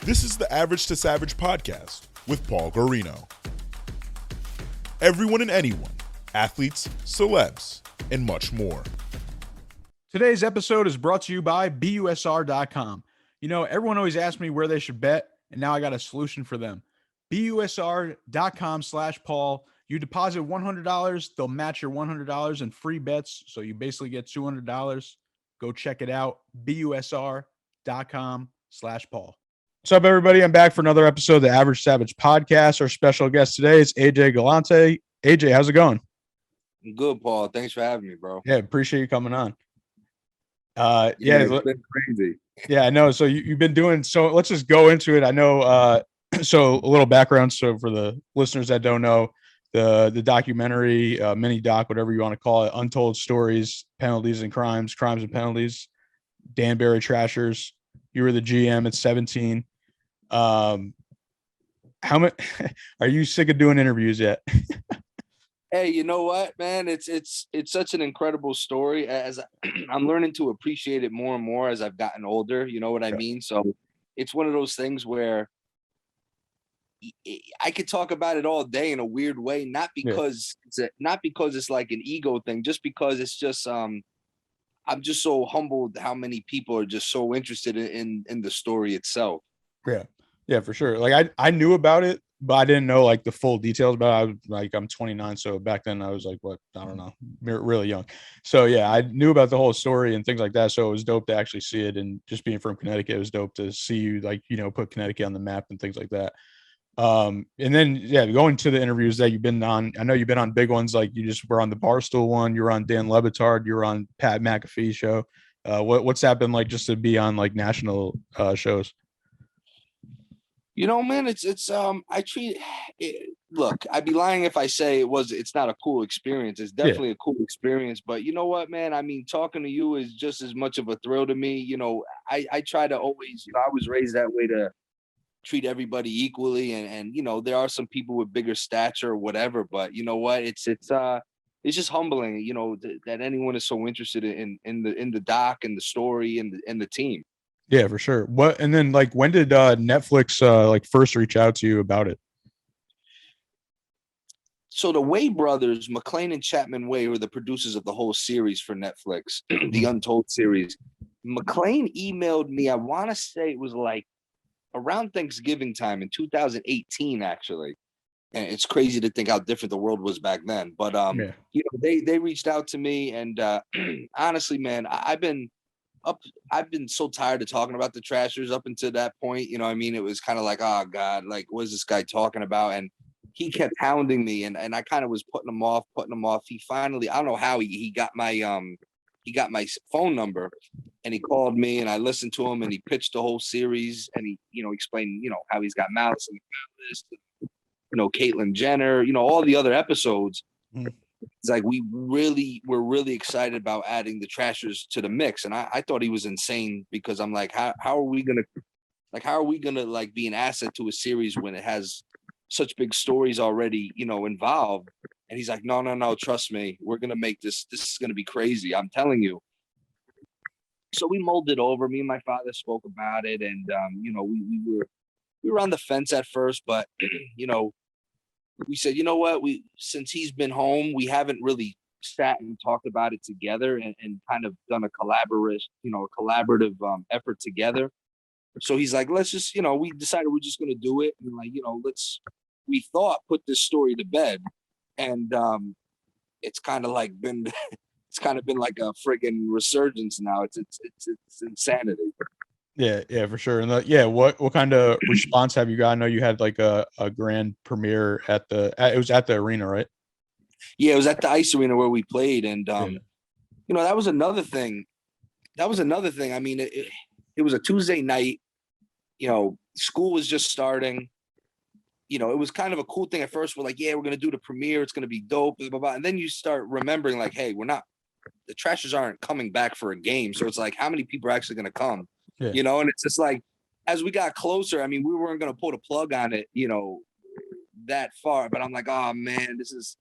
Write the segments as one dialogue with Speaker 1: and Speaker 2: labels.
Speaker 1: This is the Average to Savage podcast with Paul Guarino. Everyone and anyone, athletes, celebs, and much more.
Speaker 2: Today's episode is brought to you by BUSR.com. You know, everyone always asks me where they should bet, and now I got a solution for them. BUSR.com/Paul. You deposit $100, they'll match your $100 in free bets, so you basically get $200. Go check it out, BUSR.com/Paul. What's up, everybody? I'm back for another episode of the Average Savage podcast. Our special guest today is AJ Galante. AJ, how's it going?
Speaker 3: Good, Paul. Thanks for having me, bro.
Speaker 2: Yeah, appreciate you coming on.
Speaker 3: It's been crazy.
Speaker 2: Yeah, I know. So you've been doing, so let's just go into it. I know, so a little background. So for the listeners that don't know, the documentary, mini doc, whatever you want to call it, Untold Stories, Penalties and Crimes and Penalties, Danbury Trashers. You were the GM at 17. How much are you sick of doing interviews yet?
Speaker 3: Hey, you know what, man? It's such an incredible story. As I'm learning to appreciate it more and more as I've gotten older. You know what I mean? So it's one of those things where I could talk about it all day in a weird way, not because it's like an ego thing, just because it's just I'm just so humbled how many people are just so interested in the story itself.
Speaker 2: Yeah, for sure. Like I knew about it, but I didn't know like the full details about it. I'm 29, so back then I was like, what? I don't know, really young. So yeah, I knew about the whole story and things like that. So it was dope to actually see it, and just being from Connecticut, it was dope to see you put Connecticut on the map and things like that. And then going to the interviews that you've been on, I know you've been on big ones, like you just were on the Barstool one, you were on Dan Le Batard, you were on Pat McAfee show. What's that been like, just to be on like national shows?
Speaker 3: You know, man, I treat it, look, I'd be lying if I say it's not a cool experience. It's definitely a cool experience, but you know what, man, I mean, talking to you is just as much of a thrill to me. You know, I try to always, I was raised that way, to treat everybody equally. And, there are some people with bigger stature or whatever, but you know what, it's just humbling, that anyone is so interested in the doc and the story and the team.
Speaker 2: Yeah, for sure. And then like, when did Netflix first reach out to you about it?
Speaker 3: So the Way brothers, McLean and Chapman Way, were the producers of the whole series for Netflix, the Untold series. McLean emailed me, I want to say it was like around Thanksgiving time in 2018, actually. And it's crazy to think how different the world was back then. But they reached out to me, and honestly, man, I've been so tired of talking about the Trashers up until that point. You know what I mean? It was kind of like, oh God, like, what is this guy talking about? And he kept hounding me, and I kind of was putting him off. He finally, I don't know how he got my phone number, and he called me, and I listened to him, and he pitched the whole series, and he, explained, how he's got Malice in the list, Caitlyn Jenner, all the other episodes. It's like we're really excited about adding the Trashers to the mix, and I thought he was insane, because I'm like, how are we gonna like be an asset to a series when it has such big stories already involved? And he's like, no, trust me, we're gonna make this is gonna be crazy, I'm telling you. So we mulled it over. Me and my father spoke about it, and we were on the fence at first, but we said, you know what, since he's been home, we haven't really sat and talked about it together and kind of done a collaborative effort together. So he's like, let's just, we decided we're just going to do it. And like, we thought put this story to bed. And it's kind of been like a friggin' resurgence now. It's insanity.
Speaker 2: Yeah, for sure. And what kind of response have you got? I know you had like a grand premiere it was at the arena, right?
Speaker 3: Yeah, it was at the ice arena where we played. And, that was another thing. I mean, it was a Tuesday night, school was just starting. It was kind of a cool thing at first. We're like, yeah, we're going to do the premiere. It's going to be dope, blah, blah, blah. And then you start remembering like, hey, the Trashers aren't coming back for a game. So it's like, how many people are actually going to come? Yeah. And it's just like, as we got closer, I mean, we weren't going to pull the plug on it, that far, but I'm like, oh man, it's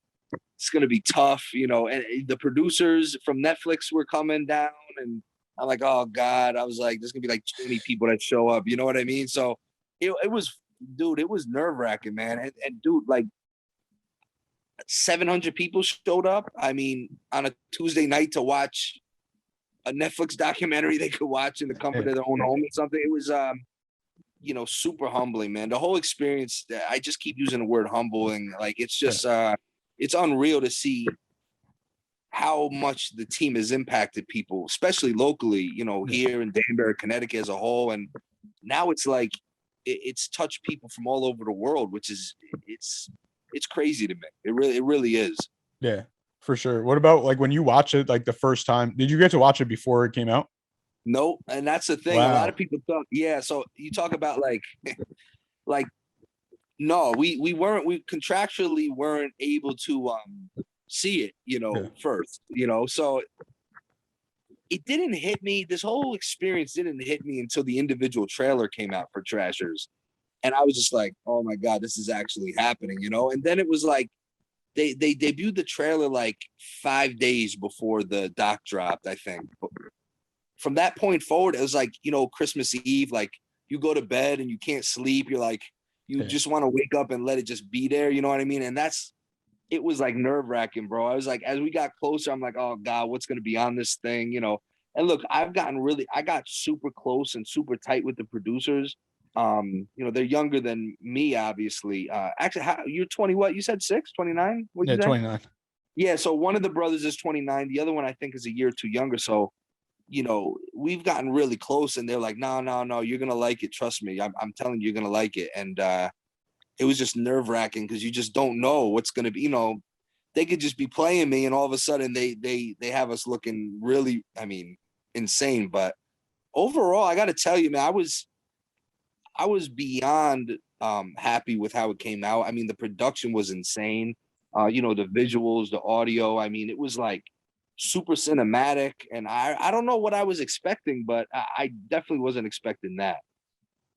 Speaker 3: going to be tough, and the producers from Netflix were coming down, and I'm like, oh God, I was like, there's going to be like 20 people that show up. You know what I mean? So it was, dude, it was nerve wracking, man. And dude, like 700 people showed up. I mean, on a Tuesday night to watch a Netflix documentary they could watch in the comfort of their own home or something. It was, super humbling, man. The whole experience, I just keep using the word humbling. Like, it's just, it's unreal to see how much the team has impacted people, especially locally, here in Danbury, Connecticut as a whole. And now it's like, it's touched people from all over the world, which is, it's crazy to me. It really is.
Speaker 2: Yeah, for sure. What about like when you watch it, like the first time, did you get to watch it before it came out?
Speaker 3: Nope. And that's the thing.
Speaker 2: Wow.
Speaker 3: A lot of people talk. Yeah. So you talk about like, like, no, we contractually weren't able to see it, first, so it didn't hit me. This whole experience didn't hit me until the individual trailer came out for Trashers. And I was just like, oh my God, this is actually happening, and then it was like, they debuted the trailer like 5 days before the doc dropped, I think. But from that point forward, it was like, Christmas Eve, like you go to bed and you can't sleep. You're like, you just want to wake up and let it just be there. You know what I mean? And it was like nerve wracking, bro. I was like, as we got closer, I'm like, oh God, what's going to be on this thing? And look, I got super close and super tight with the producers. They're younger than me, obviously. Actually, you're 20, what? You said 29? What'd you say?
Speaker 2: 29.
Speaker 3: Yeah. So one of the brothers is 29. The other one, I think, is a year or two younger. So, we've gotten really close, and they're like, no, you're going to like it. Trust me. I'm telling you, you're going to like it. And, it was just nerve wracking because you just don't know what's going to be, they could just be playing me and all of a sudden they have us looking really, insane. But overall, I got to tell you, man, I was beyond happy with how it came out. I mean, the production was insane. The visuals, the audio. I mean, it was like super cinematic, and I don't know what I was expecting, but I definitely wasn't expecting that.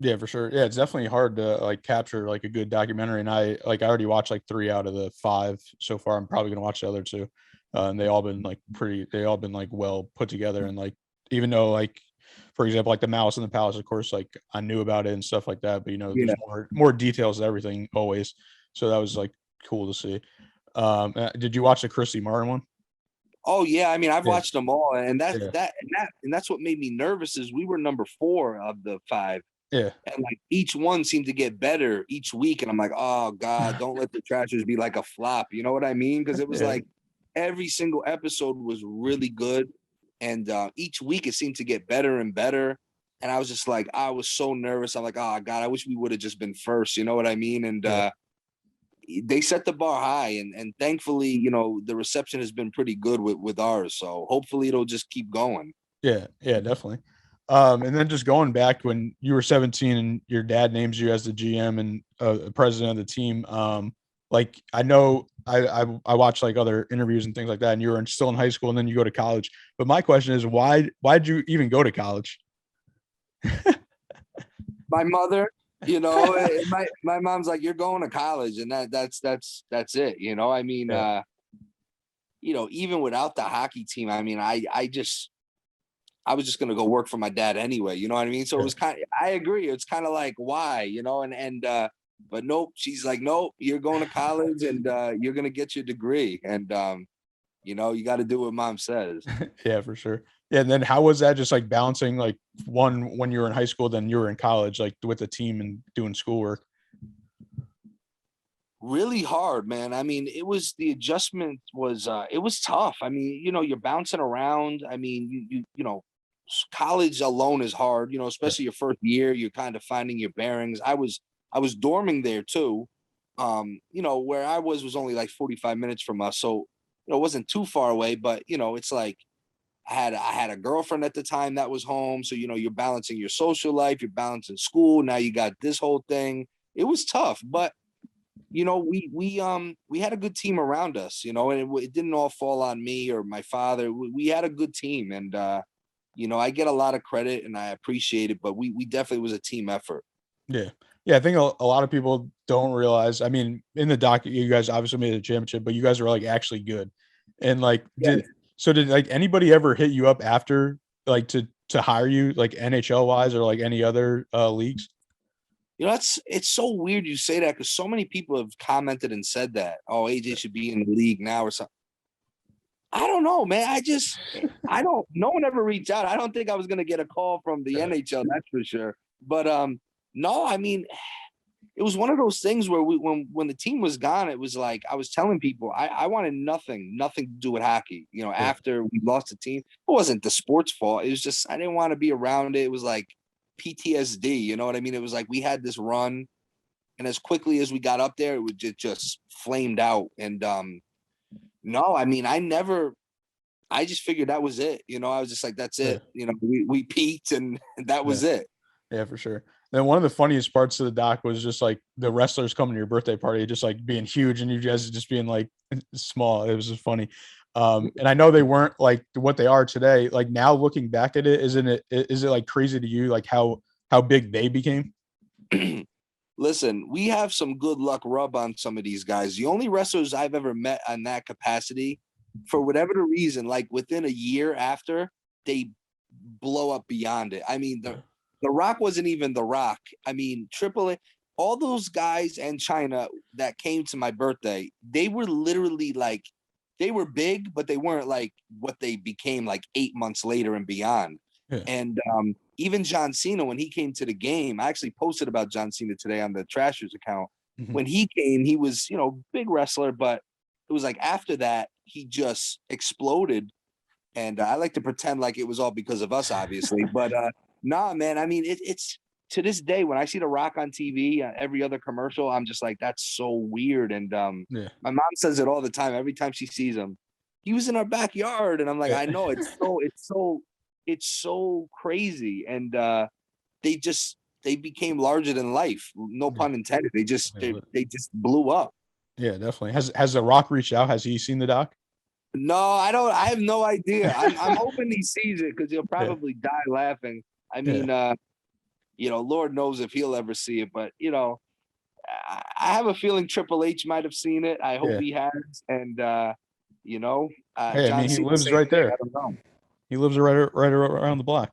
Speaker 2: Yeah, for sure. Yeah, it's definitely hard to like capture like a good documentary. And I already watched like 3 out of the 5 so far. I'm probably gonna watch the other 2. And they all been like well put together. And like, even though like, for example, like the Mouse in the Palace, of course, like I knew about it and stuff like that, but there's more details to everything always. So that was like cool to see. Did you watch the Christy Martin one?
Speaker 3: Oh yeah, I mean, I've watched them all, and that's what made me nervous is we were number 4 of the 5.
Speaker 2: Yeah.
Speaker 3: And like each one seemed to get better each week. And I'm like, oh God, don't let the Trashers be like a flop. You know what I mean? Because it was like every single episode was really good. And each week it seemed to get better and better. And I was just like, I was so nervous. I'm like, oh God, I wish we would have just been first. You know what I mean? And they set the bar high. And thankfully, the reception has been pretty good with ours. So hopefully it'll just keep going.
Speaker 2: Yeah, definitely. And then just going back when you were 17 and your dad names you as the GM and president of the team. Like I know I watched like other interviews and things like that, and you were still in high school and then you go to college. But my question is, why'd you even go to college?
Speaker 3: My mother, my mom's like, you're going to college, and that's it. I mean, even without the hockey team, I mean, I was just going to go work for my dad anyway. You know what I mean? So it was I agree. It's kind of like, why, but nope. She's like, nope, you're going to college and you're going to get your degree. And, you got to do what mom says.
Speaker 2: Yeah, for sure. Yeah. And then how was that just like balancing like when you were in high school, then you were in college, like with the team and doing schoolwork?
Speaker 3: Really hard, man. I mean, the adjustment was, it was tough. I mean, you're bouncing around. I mean, college alone is hard, especially your first year. You're kind of finding your bearings. I was dorming there too. Where I was only like 45 minutes from us, so it wasn't too far away. But it's like I had a girlfriend at the time that was home, so you're balancing your social life, you're balancing school. Now you got this whole thing. It was tough, but we had a good team around us, and it didn't all fall on me or my father. We had a good team, and I get a lot of credit and I appreciate it, but we definitely was a team effort.
Speaker 2: Yeah. Yeah. I think a lot of people don't realize, I mean, in the doc, you guys obviously made a championship, but you guys were like actually good. And like, did like anybody ever hit you up after like to hire you like NHL wise or like any other leagues?
Speaker 3: it's so weird you say that because so many people have commented and said that. Oh, AJ should be in the league now or something. I don't know, man. I don't. No one ever reached out. I don't think I was gonna get a call from the NHL. That's for sure. But no. I mean, it was one of those things where when the team was gone, it was like I was telling people I wanted nothing to do with hockey. After we lost the team, it wasn't the sports fault. It was just I didn't want to be around it. It was like PTSD. You know what I mean? It was like we had this run, and as quickly as we got up there, it would just flamed out. And no, I mean, I just figured that was it. I was just like, that's it. We peaked and that was it.
Speaker 2: Yeah, for sure. Then one of the funniest parts of the doc was just like the wrestlers coming to your birthday party, just like being huge and you guys just being like small. It was just funny. And I know they weren't like what they are today. Like now looking back at it, is it like crazy to you, like how big they became?
Speaker 3: Listen, we have some good luck rub on some of these guys. The only wrestlers I've ever met on that capacity, for whatever the reason, like within a year after, they blow up beyond it. I mean, the Rock wasn't even The Rock. I mean, Triple A, all those guys and China that came to my birthday, they were literally like, they were big, but they weren't like what they became like 8 months later and beyond. Yeah. And even John Cena, when he came to the game, I actually posted about John Cena today on the Trashers account. Mm-hmm. When he came, he was, big wrestler, but it was like after that, he just exploded. And I like to pretend like it was all because of us, obviously. But nah, man, I mean, it's to this day, when I see The Rock on TV, every other commercial, I'm just like, that's so weird. And my mom says it all the time. Every time she sees him, he was in our backyard. And I'm like, I know, it's so crazy. And they became larger than life. No pun intended. They just blew up.
Speaker 2: Yeah, definitely. Has The Rock reached out? Has he seen the doc?
Speaker 3: No, I don't. I have no idea. I'm hoping he sees it because he'll probably die laughing. I mean, Lord knows if he'll ever see it. But I have a feeling Triple H might have seen it. I hope he has. And
Speaker 2: hey, I mean, he lives right there.
Speaker 3: I don't know.
Speaker 2: He lives right around the block.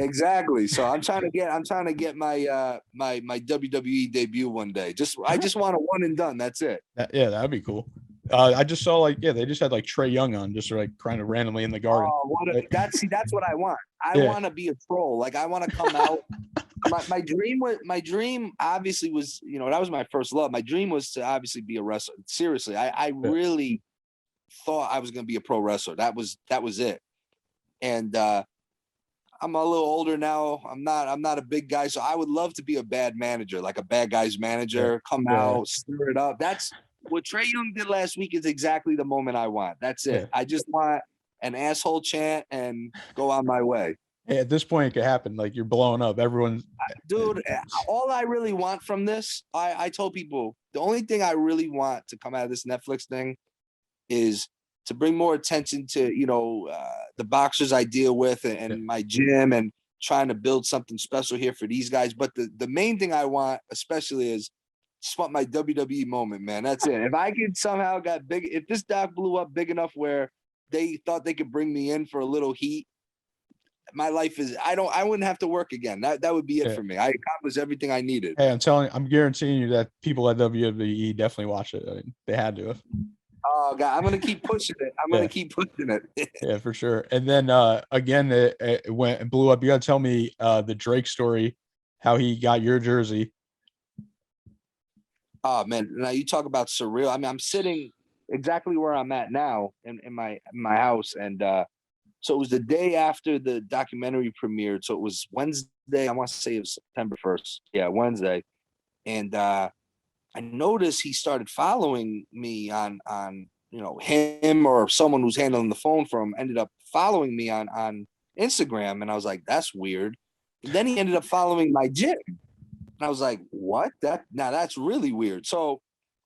Speaker 3: Exactly. So I'm trying to get my my WWE debut one day. I just want a one and done. That's it.
Speaker 2: That'd be cool. I just saw they just had like Trae Young on, just like kind of randomly in the garden.
Speaker 3: Oh, that's what I want. I want to be a troll. Like I want to come out. My dream obviously was, that was my first love. My dream was to obviously be a wrestler. Seriously, I really thought I was going to be a pro wrestler. That was it. And I'm a little older now. I'm not a big guy, so I would love to be a bad manager, like a bad guy's manager. Come out, stir it up. That's what Trae Young did last week. Is exactly the moment I want. That's it. I just want an asshole chant and go on my way.
Speaker 2: Hey, at this point, it could happen. Like you're blowing up. Everyone,
Speaker 3: dude. All I really want from this, I told people, the only thing I really want to come out of this Netflix thing is to bring more attention to, the boxers I deal with and my gym and trying to build something special here for these guys. But the main thing I want, especially, is just want my WWE moment, man. That's it. If I could somehow got big, if this doc blew up big enough where they thought they could bring me in for a little heat, my life is, I wouldn't have to work again. That would be it for me. I accomplished everything I needed.
Speaker 2: Hey, I'm guaranteeing you that people at WWE definitely watch it. I mean, they had to.
Speaker 3: Oh God, I'm gonna keep pushing it. I'm gonna keep pushing it.
Speaker 2: Yeah, for sure. And then again, it went and blew up. You gotta tell me the Drake story, how he got your jersey.
Speaker 3: Oh man, now you talk about surreal. I mean, I'm sitting exactly where I'm at now in my house, and so it was the day after the documentary premiered. So it was Wednesday. I want to say it was September 1st. Yeah, Wednesday, and I noticed he started following me on him or someone who's handling the phone for him ended up following me on Instagram. And I was like, that's weird. And then he ended up following my gym. And I was like, what? That's really weird. So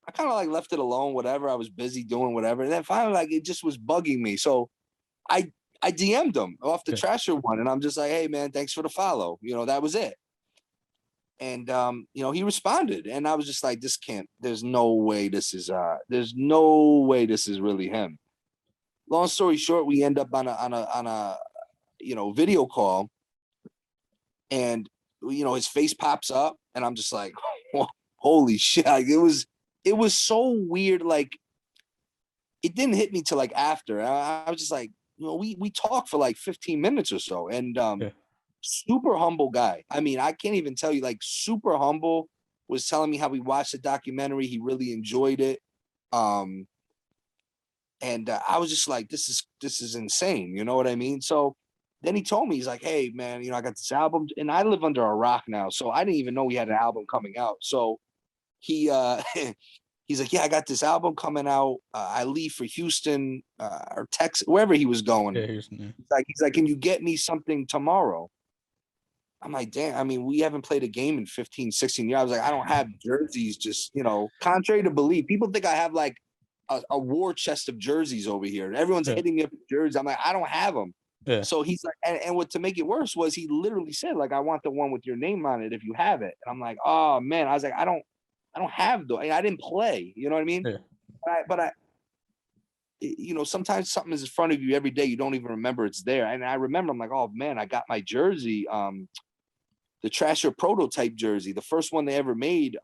Speaker 3: I kind of like left it alone, whatever. I was busy doing whatever. And then finally, like, it just was bugging me. So I DM'd him off the Trasher one. And I'm just like, hey man, thanks for the follow. That was it. And, he responded, and I was just like, there's no way this is really him. Long story short, we end up on a video call, and his face pops up, and I'm just like, holy shit! Like, it was so weird. Like, it didn't hit me till like after. I was just like, we talked for like 15 minutes or so, and super humble guy. I mean, I can't even tell you, like, super humble. Was telling me how he watched the documentary, he really enjoyed it. And I was just like, this is insane. You know what I mean? So then he told me, he's like, hey man, I got this album, and I live under a rock now, so I didn't even know he had an album coming out. So he he's like, yeah, I got this album coming out. I leave for Houston or Texas, wherever he was going.
Speaker 2: Yeah, Houston. Yeah.
Speaker 3: He's like, can you get me something tomorrow? I'm like, damn, I mean, we haven't played a game in 15, 16 years. I was like, I don't have jerseys, just, contrary to belief. People think I have like a war chest of jerseys over here. Everyone's hitting me up with jerseys. I'm like, I don't have them. Yeah. So he's like, and what to make it worse was he literally said, like, I want the one with your name on it if you have it. And I'm like, oh man, I was like, I don't have those. I didn't play. You know what I mean? Yeah. But I sometimes something is in front of you every day. You don't even remember it's there. And I remember, I'm like, oh man, I got my jersey. The Trasher prototype jersey, the first one they ever made,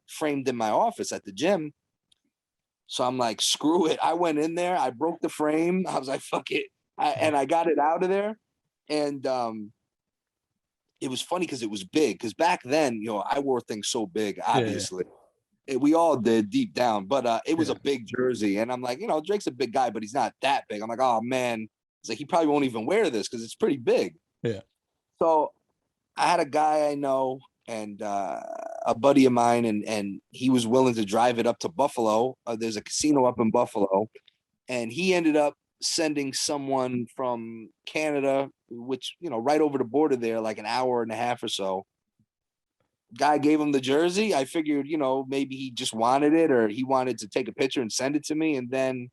Speaker 3: framed in my office at the gym. So I'm like, screw it. I went in there, I broke the frame. I was like, fuck it. And I got it out of there. And it was funny because it was big. Because back then, I wore things so big, obviously. Yeah. We all did deep down, but it was a big jersey. And I'm like, Drake's a big guy, but he's not that big. I'm like, oh man. It's like, he probably won't even wear this because it's pretty big. Yeah. So I had a guy I know and a buddy of mine, and he was willing to drive it up to Buffalo. There's a casino up in Buffalo, and he ended up sending someone from Canada, which, right over the border there, like an hour and a half or so. Guy gave him the jersey. I figured, maybe he just wanted it, or he wanted to take a picture and send it to me. And then,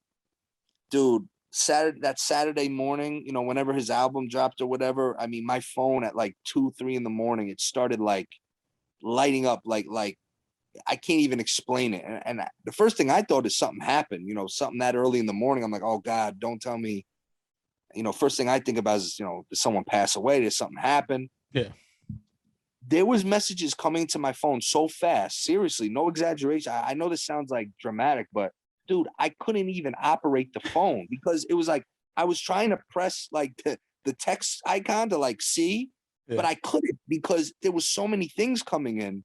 Speaker 3: dude, that Saturday morning, whenever his album dropped or whatever, I mean, my phone at like 2, 3 in the morning, it started like lighting up, like I can't even explain it. And the first thing I thought is something happened, something that early in the morning. I'm like, oh God, don't tell me. First thing I think about is, did someone pass away? Did something happen? Yeah. There was messages coming to my phone so fast. Seriously, no exaggeration. I know this sounds like dramatic, but dude, I couldn't even operate the phone because it was like I was trying to press like the text icon to like see, but I couldn't because there was so many things coming in.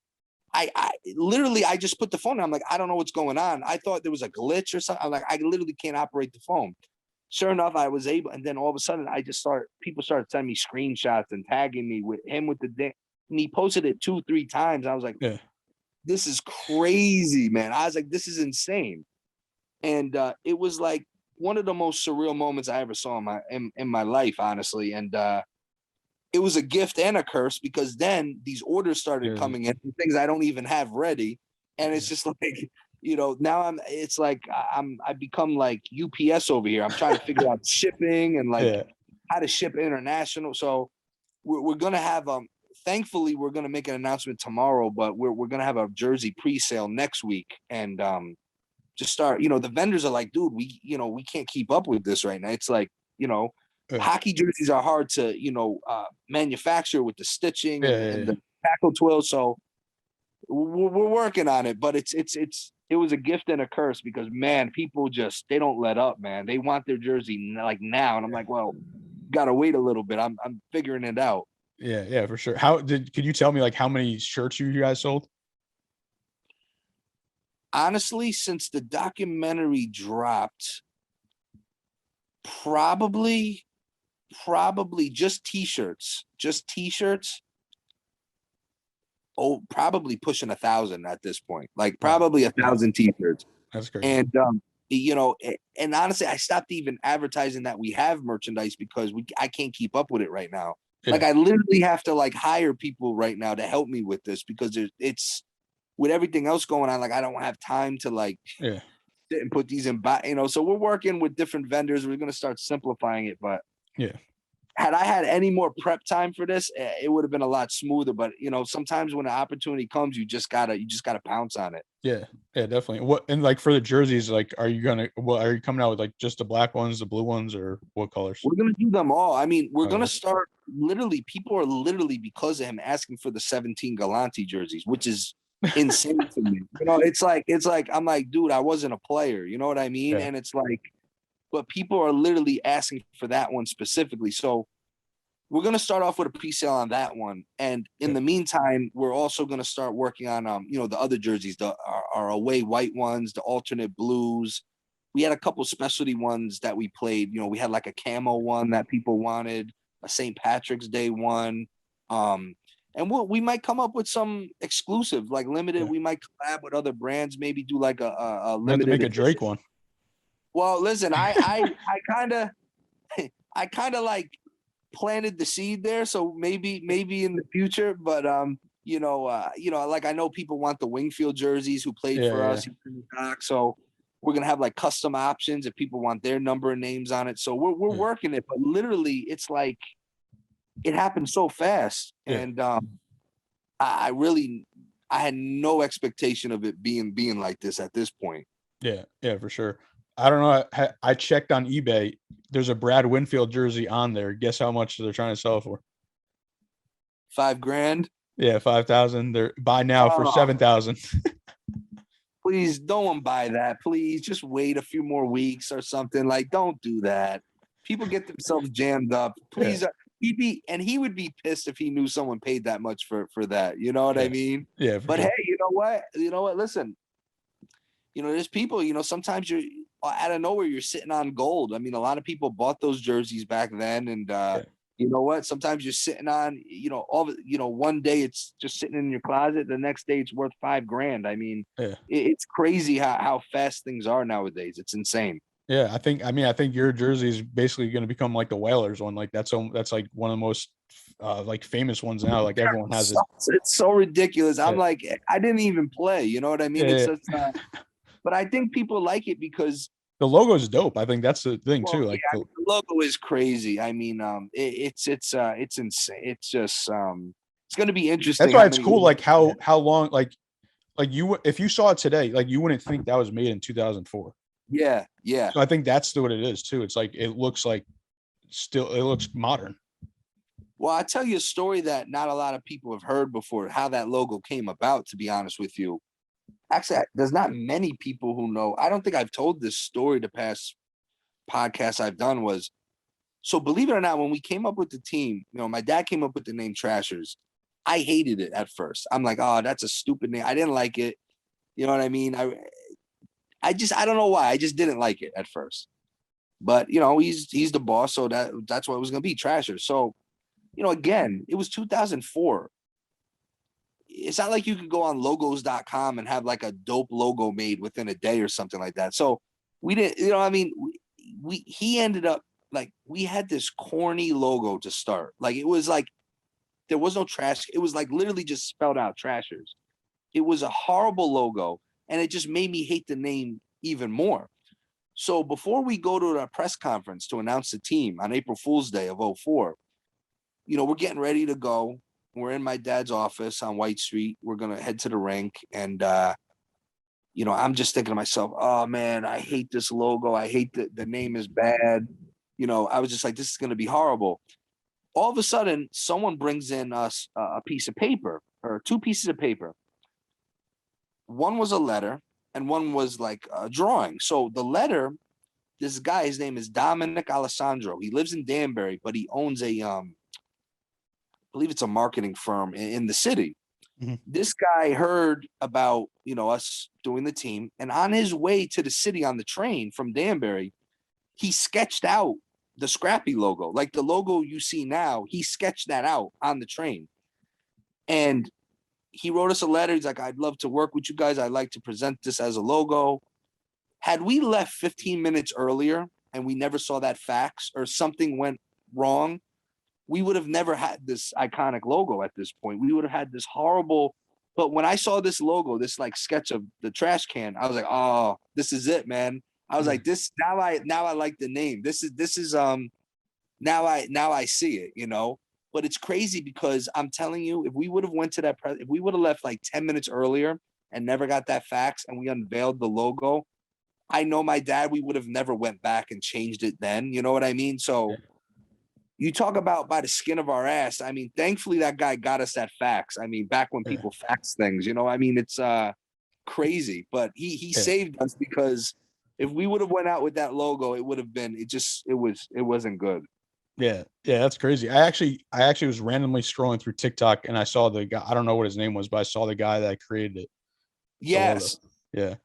Speaker 3: I literally just put the phone down. I'm like, I don't know what's going on. I thought there was a glitch or something. I'm like, I literally can't operate the phone. Sure enough, I was able, and then all of a sudden people started sending me screenshots and tagging me with him with the day. And he posted it 2, 3 times. I was like, this is crazy, man. I was like, this is insane. And it was like one of the most surreal moments I ever saw in my life, honestly. And it was a gift and a curse because then these orders started coming in, things I don't even have ready. And it's just like, now I become like UPS over here. I'm trying to figure out shipping and like how to ship international. So we're going to have, thankfully we're going to make an announcement tomorrow, but we're going to have a jersey pre-sale next week. And just start, the vendors are like, dude, we can't keep up with this right now. It's like, hockey jerseys are hard to, manufacture with the stitching and the tackle twill. So we're working on it, but it was a gift and a curse because, man, people they don't let up, man. They want their jersey like now. And I'm like, well, gotta wait a little bit. I'm figuring it out.
Speaker 2: Yeah, for sure. Could you tell me like how many shirts you guys sold?
Speaker 3: Honestly, since the documentary dropped, probably just t-shirts. Oh, probably pushing 1,000 at this point. Like probably 1,000 t-shirts.
Speaker 2: That's crazy.
Speaker 3: And and honestly, I stopped even advertising that we have merchandise because I can't keep up with it right now. Yeah. Like I literally have to like hire people right now to help me with this because it's with everything else going on. Like I don't have time to like sit and put these in. So we're working with different vendors. We're gonna start simplifying it, but had I had any more prep time for this, it would have been a lot smoother. But sometimes when an opportunity comes, you just gotta pounce on it.
Speaker 2: Yeah, definitely. What and like for the jerseys, like are you coming out with like just the black ones, the blue ones, or what colors?
Speaker 3: We're gonna do them all. I mean, we're gonna start literally people are literally because of him asking for the 17 Galante jerseys, which is insane to me. You know, it's like I'm like, dude, I wasn't a player. You know what I mean?
Speaker 2: Yeah.
Speaker 3: And it's like, but people are literally asking for that one specifically. So we're gonna start off with a pre-sale on that one, and in the meantime, we're also gonna start working on the other jerseys, our away white ones, the alternate blues. We had a couple specialty ones that we played. You know, we had like a camo one that people wanted, a St. Patrick's Day one, and we might come up with some exclusive, like limited. We might collab with other brands, maybe do like a limited.
Speaker 2: Have to make a
Speaker 3: edition.
Speaker 2: Drake one.
Speaker 3: Well, listen, I kind of like planted the seed there, so maybe in the future, but like I know people want the Wingfield jerseys who played for us, so we're gonna have like custom options if people want their number and names on it. So we're working it, but literally it's like it happened so fast, and I had no expectation of it being like this at this point.
Speaker 2: Yeah, for sure. I don't know. I checked on eBay. There's a Brad Winfield jersey on there. Guess how much they're trying to sell for?
Speaker 3: $5,000.
Speaker 2: Yeah, 5,000. They're buy now for 7,000.
Speaker 3: Please don't buy that. Please just wait a few more weeks or something. Like, don't do that. People get themselves jammed up. Please. Yeah. He would be pissed if he knew someone paid that much for that. You know what I mean?
Speaker 2: Yeah.
Speaker 3: But
Speaker 2: sure.
Speaker 3: hey, you know what? Listen, there's people, sometimes you're out of nowhere, you're sitting on gold. I mean, a lot of people bought those jerseys back then. And you know what? Sometimes you're sitting on, one day it's just sitting in your closet. The next day it's worth $5,000. I mean, it's crazy how fast things are nowadays. It's insane.
Speaker 2: Yeah, I think your jersey is basically going to become like the Whalers one. Like that's like one of the most like famous ones now. Like everyone has it.
Speaker 3: It's so ridiculous. I'm like, I didn't even play. You know what I mean? It's just, but I think people like it because
Speaker 2: the logo is dope. I think that's the thing too. Like
Speaker 3: the logo is crazy. I mean, it's insane. It's just it's going to be interesting.
Speaker 2: That's why it's cool. Like how long like you, if you saw it today, like you wouldn't think that was made in 2004.
Speaker 3: Yeah.
Speaker 2: So I think that's what it is too. It's like it looks modern.
Speaker 3: Well, I'll tell you a story that not a lot of people have heard before, how that logo came about, to be honest with you. Actually, there's not many people who know. I don't think I've told this story the past podcasts I've done was, so believe it or not, when we came up with the team, my dad came up with the name Trashers. I hated it at first. I'm like, oh, that's a stupid name. I didn't like it. You know what I mean? I don't know why. I just didn't like it at first. But, he's the boss, so that's what it was going to be, Trashers. So, again, it was 2004. It's not like you could go on logos.com and have like a dope logo made within a day or something like that. So we didn't, he ended up like, we had this corny logo to start. Like, it was like, there was no trash. It was like literally just spelled out Trashers. It was a horrible logo, and it just made me hate the name even more. So before we go to the press conference to announce the team on April Fool's Day of 2004, we're getting ready to go. We're in my dad's office on White Street. We're going to head to the rink. And, I'm just thinking to myself, oh, man, I hate this logo. I hate the name is bad. I was just like, this is going to be horrible. All of a sudden, someone brings in us a piece of paper, or two pieces of paper. One was a letter and one was like a drawing. So the letter, this guy, his name is Dominic Alessandro. He lives in Danbury, but he owns I believe it's a marketing firm in the city. Mm-hmm. This guy heard about, us doing the team, and on his way to the city on the train from Danbury, he sketched out the Scrappy logo, like the logo you see now. He sketched that out on the train, and he wrote us a letter. He's like, I'd love to work with you guys. I'd like to present this as a logo. Had we left 15 minutes earlier and we never saw that fax, or something went wrong, we would have never had this iconic logo at this point. We would have had this horrible, but when I saw this logo, this like sketch of the trash can, I was like, oh, this is it, man. I was like, this, now I like the name. This is now I see it, but it's crazy because I'm telling you, if we would have went to if we would have left like 10 minutes earlier and never got that fax and we unveiled the logo, I know my dad, we would have never went back and changed it then. You know what I mean? So you talk about by the skin of our ass. I mean, thankfully that guy got us that fax. I mean, back when people fax things, I mean, it's crazy, but he saved us, because if we would have went out with that logo, it would have been, it wasn't good.
Speaker 2: Yeah, that's crazy. I actually was randomly scrolling through TikTok and I saw the guy. I don't know what his name was, but I saw the guy that created it.
Speaker 3: Yes.
Speaker 2: Yeah.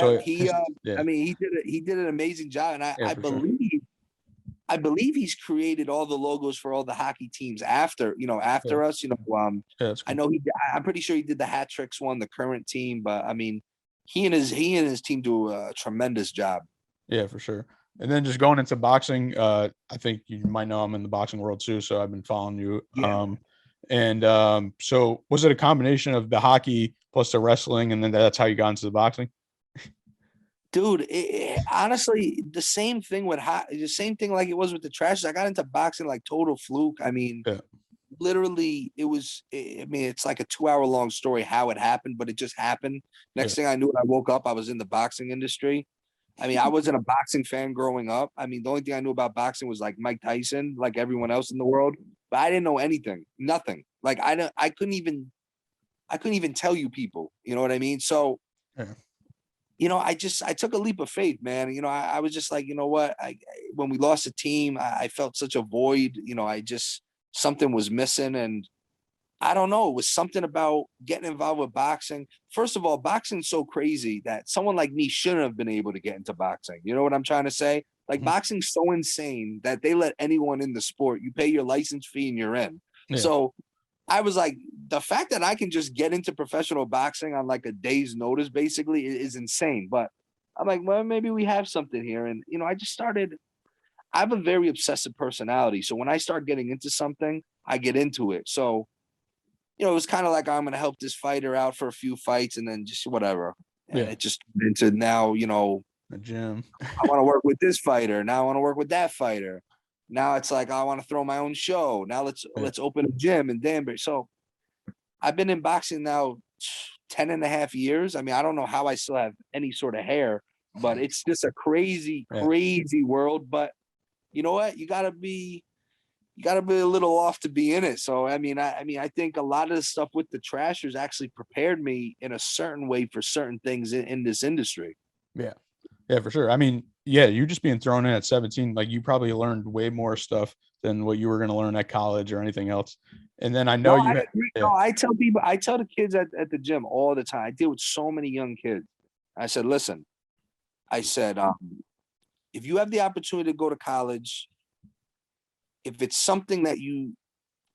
Speaker 3: So
Speaker 2: He,
Speaker 3: I mean, he did an amazing job, and I believe,
Speaker 2: sure.
Speaker 3: I believe he's created all the logos for all the hockey teams after us.
Speaker 2: That's cool.
Speaker 3: I know I'm pretty sure he did the Hat Tricks one, the current team, but I mean, he and his team do a tremendous job.
Speaker 2: Yeah, for sure. And then just going into boxing, I think you might know I'm in the boxing world too, so I've been following you.
Speaker 3: Yeah.
Speaker 2: So was it a combination of the hockey plus the wrestling, and then that's how you got into the boxing?
Speaker 3: Dude, honestly, the same thing like it was with the Trashers. I got into boxing like total fluke. I mean, literally, it's like a 2-hour long story how it happened, but it just happened. Next thing I knew, when I woke up, I was in the boxing industry. I mean, I wasn't a boxing fan growing up. I mean, the only thing I knew about boxing was like Mike Tyson, like everyone else in the world, but I didn't know anything, nothing. Like I couldn't even tell you people, you know what I mean? So, I took a leap of faith, man. I was just like, you know what? When we lost the team, I felt such a void. Something was missing, and I don't know. It was something about getting involved with boxing. First of all, boxing's so crazy that someone like me shouldn't have been able to get into boxing. You know what I'm trying to say? Like, boxing's so insane that they let anyone in the sport. You pay your license fee and you're in. So I was like, the fact that I can just get into professional boxing on like a day's notice basically is insane. But I'm like, well, maybe we have something here. And, I have a very obsessive personality. So when I start getting into something, I get into it. So, it was kind of like, I'm going to help this fighter out for a few fights and then just whatever. And it just into now,
Speaker 2: a gym.
Speaker 3: I want to work with this fighter. Now I want to work with that fighter. Now it's like, I want to throw my own show. Now let's open a gym in Danbury. So I've been in boxing now 10 and a half years. I mean, I don't know how I still have any sort of hair, but it's just a crazy, crazy world. But you know what? You gotta be a little off to be in it. So I think a lot of the stuff with the Trashers actually prepared me in a certain way for certain things in this industry.
Speaker 2: Yeah, for sure. I mean, you just being thrown in at 17, like you probably learned way more stuff than what you were going to learn at college or anything else. And then I know
Speaker 3: I tell the kids at the gym all the time. I deal with so many young kids. I said, listen, if you have the opportunity to go to college, if it's something that you,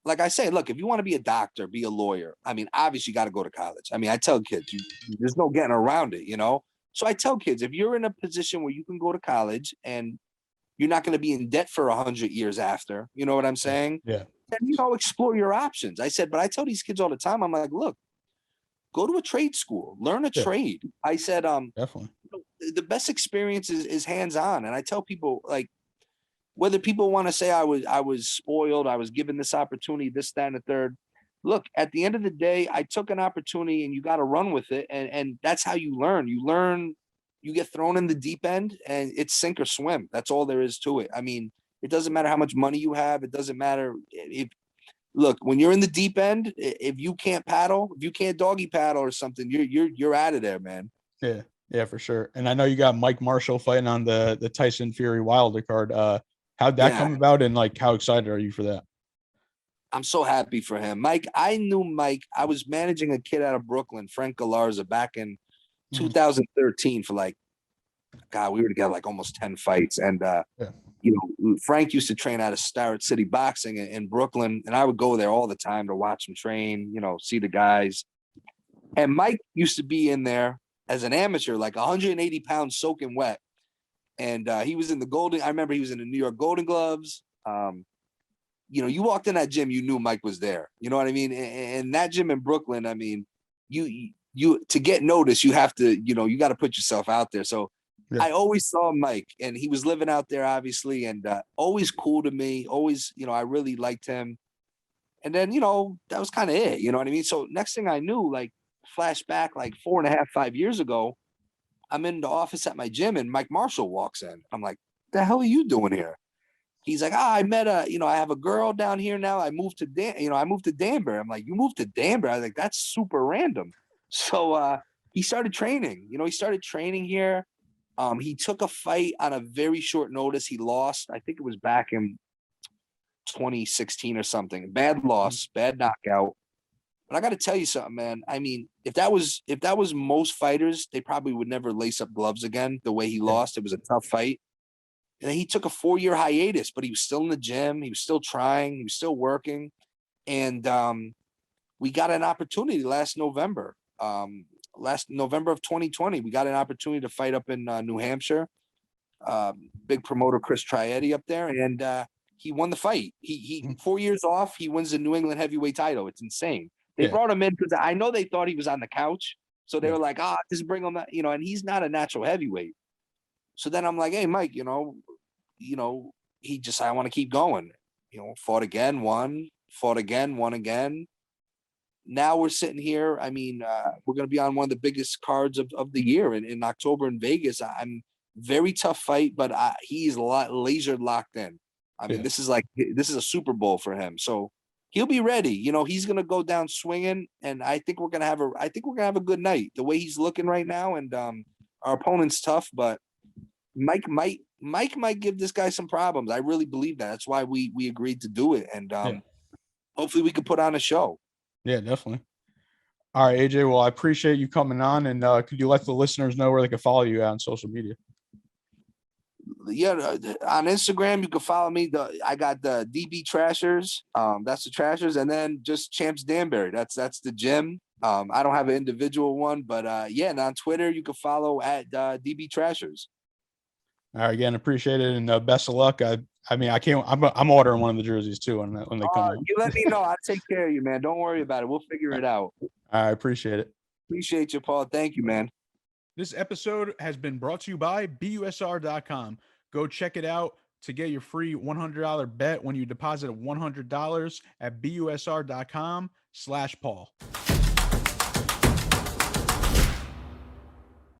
Speaker 3: like I say, look, if you want to be a doctor, be a lawyer, I mean, obviously you got to go to college. I mean, I tell kids, there's no getting around it, So I tell kids, if you're in a position where you can go to college and you're not going to be in debt for 100 years after, you know what I'm saying?
Speaker 2: Yeah.
Speaker 3: Then, explore your options. I said, but I tell these kids all the time, I'm like, look, go to a trade school, learn a trade. I said,
Speaker 2: definitely.
Speaker 3: The best experience is hands-on. And I tell people, like, whether people want to say I was spoiled, I was given this opportunity, this, that, and the third. Look, at the end of the day, I took an opportunity and you got to run with it. And that's how you learn. You get thrown in the deep end and it's sink or swim. That's all there is to it. I mean, it doesn't matter how much money you have. It doesn't matter look, when you're in the deep end, if you can't paddle, if you can't doggy paddle or something, you're out of there, man.
Speaker 2: Yeah, for sure. And I know you got Mike Marshall fighting on the Tyson Fury Wilder card. How'd that come about, and like how excited are you for that?
Speaker 3: I'm so happy for him. Mike, I knew Mike. I was managing a kid out of Brooklyn, Frank Galarza, back in 2013 for like, God, we were together like almost 10 fights. And, Frank used to train out of Starrett City Boxing in Brooklyn. And I would go there all the time to watch him train, see the guys. And Mike used to be in there as an amateur, like 180 pounds soaking wet. And he was in I remember he was in the New York Golden Gloves. You walked in that gym, you knew Mike was there. You know what I mean? And that gym in Brooklyn, I mean, you to get noticed, you have to, you got to put yourself out there. So I always saw Mike, and he was living out there, obviously, and always cool to me. Always, I really liked him. And then, that was kind of it. You know what I mean? So next thing I knew, like flashback, like 4.5, 5 years ago, I'm in the office at my gym and Mike Marshall walks in. I'm like, the hell are you doing here? he's like, I met I have a girl down here now. I moved to Danbury. I'm like, you moved to Danbury? I was like, that's super random. So he started training. He started training here. He took a fight on a very short notice. He lost. I think it was back in 2016 or something. Bad loss, bad knockout. But I got to tell you something, man. I mean, if that was most fighters, they probably would never lace up gloves again. The way he lost, it was a tough fight. And then he took a 4-year hiatus, but he was still in the gym. He was still trying. He was still working. And we got an opportunity last November of 2020. We got an opportunity to fight up in New Hampshire. Big promoter Chris Trietti up there, and he won the fight. He 4 years off, he wins the New England heavyweight title. It's insane. They brought him in because I know they thought he was on the couch, so they were like, just bring him, and he's not a natural heavyweight. So then I'm like, hey, Mike, I want to keep going. Fought again, won, fought again, won again. Now we're sitting here. I mean, we're going to be on one of the biggest cards of the year in October in Vegas. I'm very tough fight, but he's laser locked in. I mean, this is a Super Bowl for him. So he'll be ready. He's going to go down swinging, and I think we're going to have a good night. The way he's looking right now, and our opponent's tough, but Mike might give this guy some problems. I really believe that. That's why we agreed to do it, and hopefully we can put on a show. Yeah,
Speaker 2: definitely. All right, AJ. Well, I appreciate you coming on, and could you let the listeners know where they can follow you on social media?
Speaker 3: Yeah, on Instagram you can follow me. I got the DB Trashers. That's the Trashers, and then just Champs Danbury. That's the gym. I don't have an individual one, but and on Twitter you can follow at DB Trashers.
Speaker 2: All right, again, appreciate it, and best of luck. I mean, I can't. I'm ordering one of the jerseys too when they come out.
Speaker 3: You let me know. I'll take care of you, man. Don't worry about it. We'll figure it out.
Speaker 2: I appreciate it.
Speaker 3: Appreciate you, Paul. Thank you, man.
Speaker 2: This episode has been brought to you by BUSR.com. Go check it out to get your free $100 bet when you deposit $100 at BUSR.com/Paul.